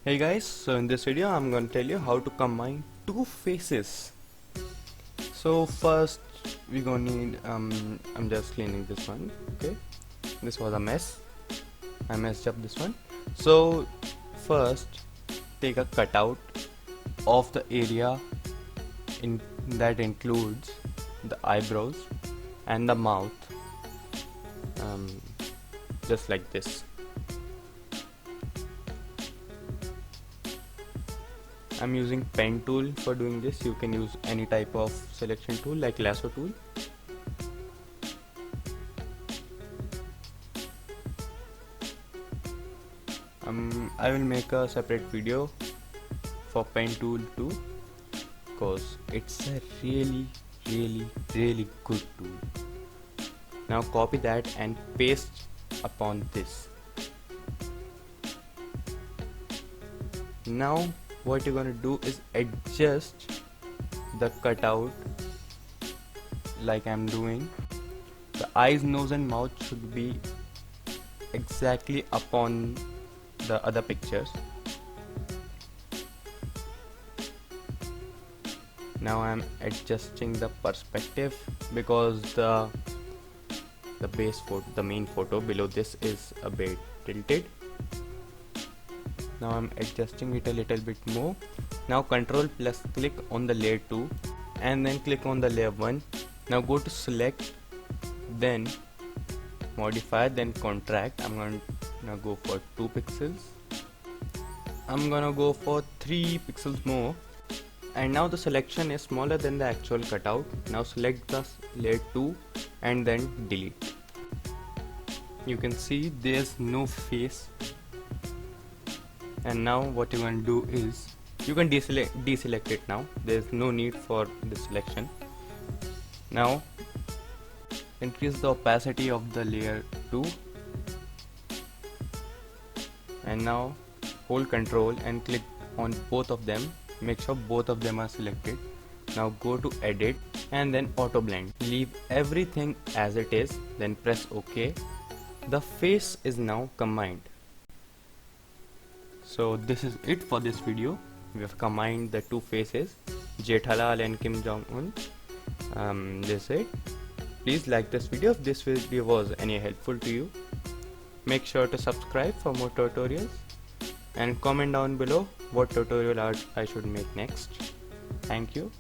Hey guys, so in this video I'm going to tell you how to combine two faces. So first we're going to need I'm just cleaning this one. Okay, this was a mess, I messed up this one. So first take a cutout of the area that includes the eyebrows and the mouth, just like this. I'm using pen tool for doing this. You can use any type of selection tool like lasso tool. I will make a separate video for pen tool too, because it's a really good tool. Now copy that and paste upon this. Now what you're gonna do is adjust the cutout like I'm doing. The eyes, nose and mouth should be exactly upon the other pictures. Now I'm adjusting the perspective because the base photo, the main photo below this is a bit tilted. Now I'm adjusting it a little bit more. Now control plus click on the layer 2 and then click on the layer 1. Now go to select, then modify, then contract. I'm gonna go for 2 pixels. I'm gonna go for 3 pixels more. And now the selection is smaller than the actual cutout. Now select the layer 2 and then delete. You can see there's no face. And now what you can do is you can deselect it now. There's no need for the selection. Now increase the opacity of the layer 2 and now hold control and click on both of them. Make sure both of them are selected. Now go to edit and then auto blend. Leave everything as it is, then press OK. The face is now combined. So this is it for this video. We have combined the two faces, Jethalal and Kim Jong-un. This is it. Please like this video if this video was any helpful to you. Make sure to subscribe for more tutorials and comment down below what tutorial I should make next. Thank you.